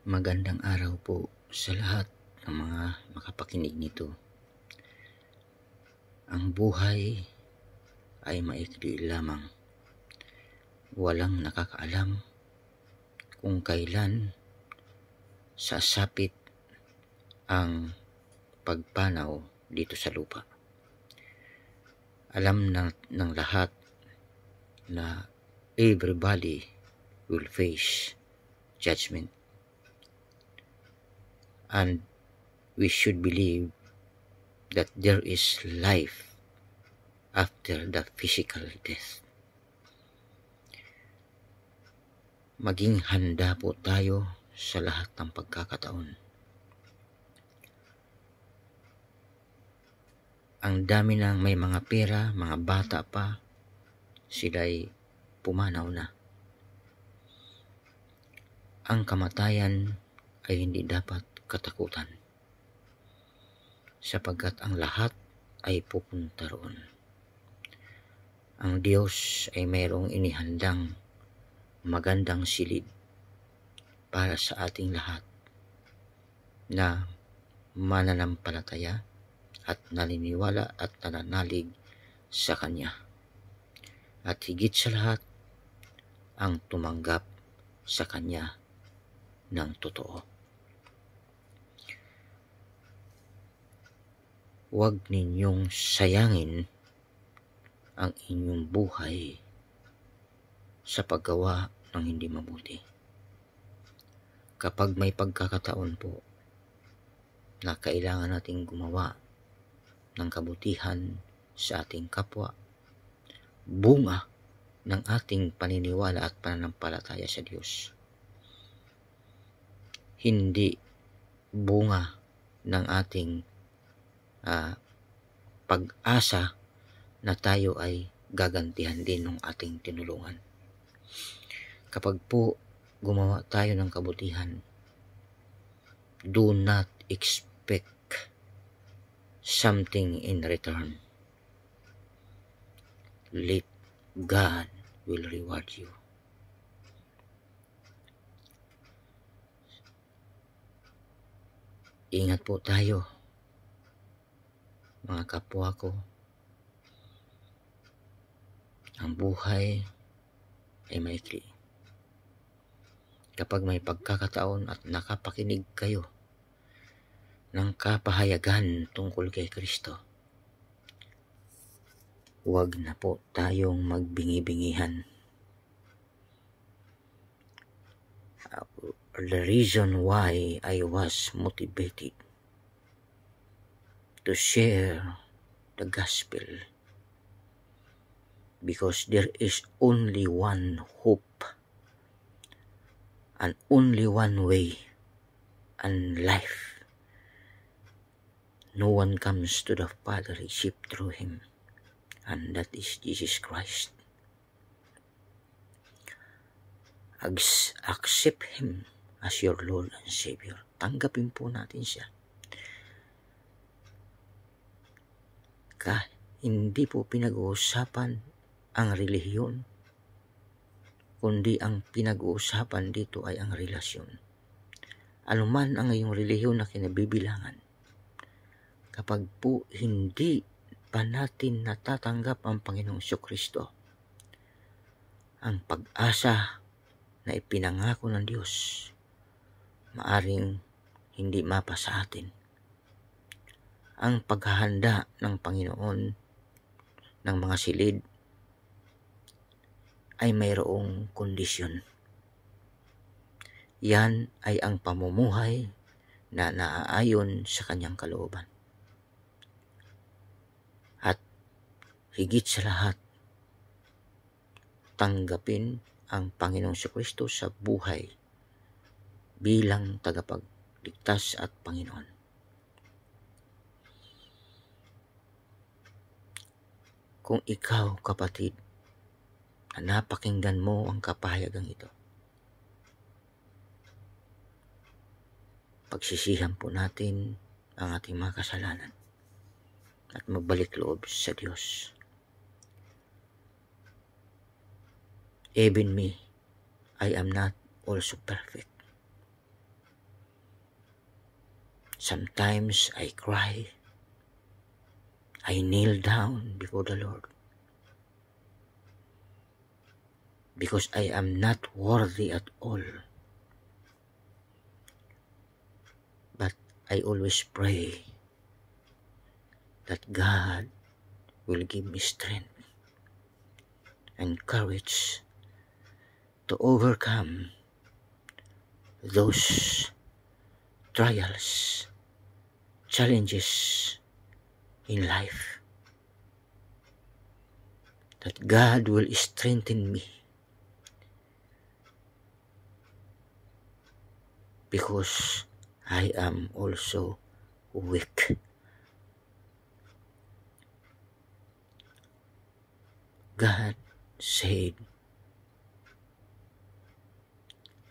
Magandang araw po sa lahat ng mga makapakinig nito. Ang buhay ay maikli lamang. Walang nakakaalam kung kailan sasapit ang pagpanaw dito sa lupa. Alam ng lahat na everybody will face judgment. And we should believe that there is life after the physical death. Maging handa po tayo sa lahat ng pagkakataon. Ang dami ng may mga pera, mga bata pa, sila'y pumanaw na. Ang kamatayan ay hindi dapat katakutan, sapagkat ang lahat ay pupunta roon. Ang Diyos ay mayroong inihandang magandang silid para sa ating lahat na mananampalataya at naniniwala at nananalig sa Kanya. At higit sa lahat, ang tumanggap sa Kanya ng totoo. Huwag ninyong sayangin ang inyong buhay sa paggawa ng hindi mabuti. Kapag may pagkakataon po na kailangan nating gumawa ng kabutihan sa ating kapwa, bunga ng ating paniniwala at pananampalataya sa Diyos. Hindi bunga ng ating pag-asa na tayo ay gagantihan din ng ating tinulungan. Kapag po gumawa tayo ng kabutihan, do not expect something in return. Let God will reward you. Ingat po tayo, mga kapwa ko. Ang buhay ay maikli. Kapag may pagkakataon at nakapakinig kayo ng kapahayagan tungkol kay Kristo, huwag na po tayong magbingi-bingihan. The reason why I was motivated to share the gospel, because there is only one hope and only one way and life. No one comes to the Father except through Him, and that is Jesus Christ. Accept Him as your Lord and Savior. Tanggapin po natin siya. Hindi po pinag-uusapan ang relihiyon, kundi ang pinag-uusapan dito ay ang relasyon. Anuman ang iyong relihiyon na kinabibilangan, kapag po hindi pa natin natatanggap ang Panginoong Jesucristo, ang pag-asa na ipinangako ng Diyos, maaring hindi mapa sa atin. Ang paghahanda ng Panginoon ng mga silid ay mayroong kondisyon. Yan ay ang pamumuhay na naaayon sa Kanyang kalooban. At higit sa lahat, tanggapin ang Panginoong Jesucristo sa buhay bilang tagapagligtas at Panginoon. Kung ikaw, kapatid, na napakinggan mo ang kapahayagang ito, pagsisihan po natin ang ating mga kasalanan at magbalik loob sa Diyos. Even me, I am not also perfect. Sometimes I cry. I kneel down before the Lord because I am not worthy at all. But I always pray that God will give me strength and courage to overcome those trials, challenges in life. That God will strengthen me because I am also weak. God said,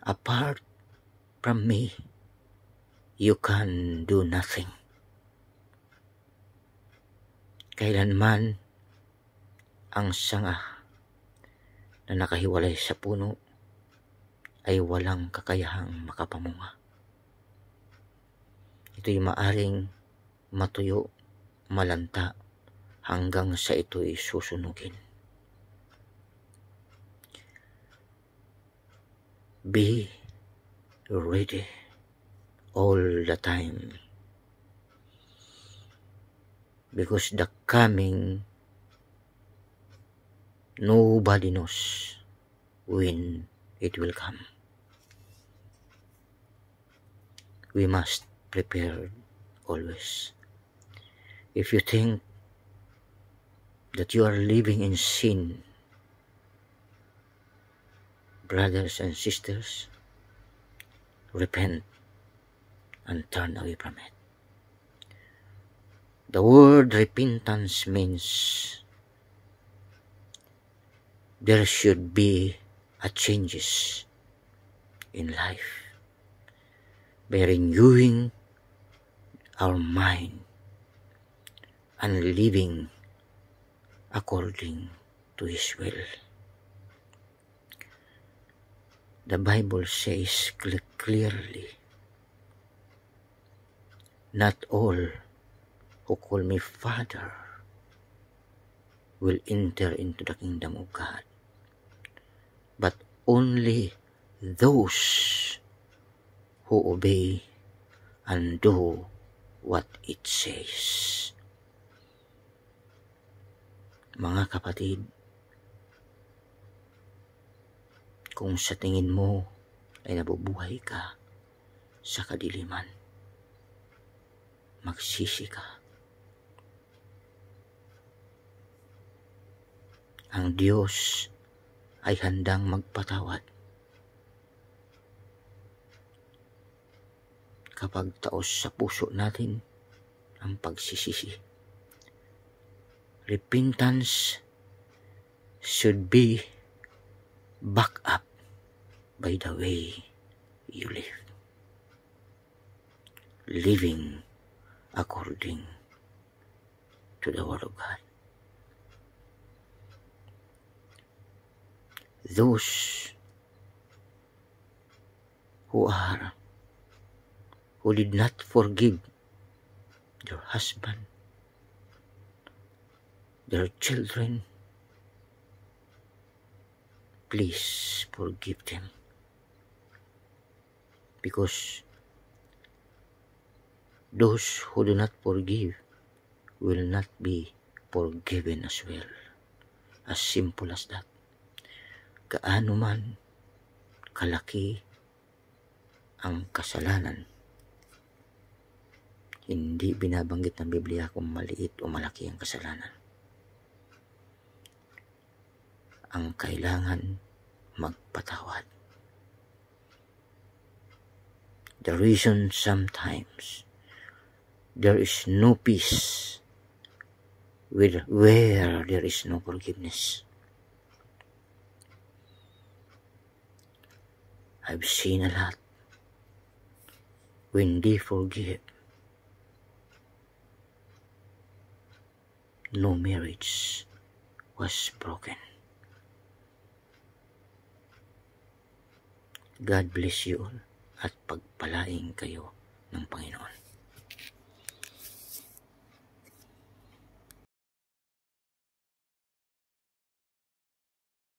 apart from me, you can do nothing. Kailanman ang sanga na nakahiwalay sa puno ay walang kakayahang makapamunga. Ito'y maaring matuyo, malanta, hanggang sa ito'y susunugin. Be ready all the time, because the coming, nobody knows when it will come. We must prepare always. If you think that you are living in sin, brothers and sisters, repent and turn away from it. The word repentance means there should be a changes in life by renewing our mind and living according to His will. The Bible says clearly, not all who call me Father will enter into the kingdom of God, but only those who obey and do what it says. Mga kapatid, kung sa tingin mo ay nabubuhay ka sa kadiliman, magsisi ka. Ang Diyos ay handang magpatawad kapag taos sa puso natin ang pagsisisi. Repentance should be backed up by the way you live, living according to the Word of God. Those who did not forgive their husband, their children, please forgive them, because those who do not forgive will not be forgiven as well. As simple as that. Gaano man kalaki ang kasalanan, hindi binabanggit ng Biblia kung maliit o malaki ang kasalanan. Ang kailangan magpatawad. The reason sometimes there is no peace where there is no forgiveness. I've seen a lot. When they forgive, no marriage was broken. God bless you all at pagpalain kayo ng Panginoon.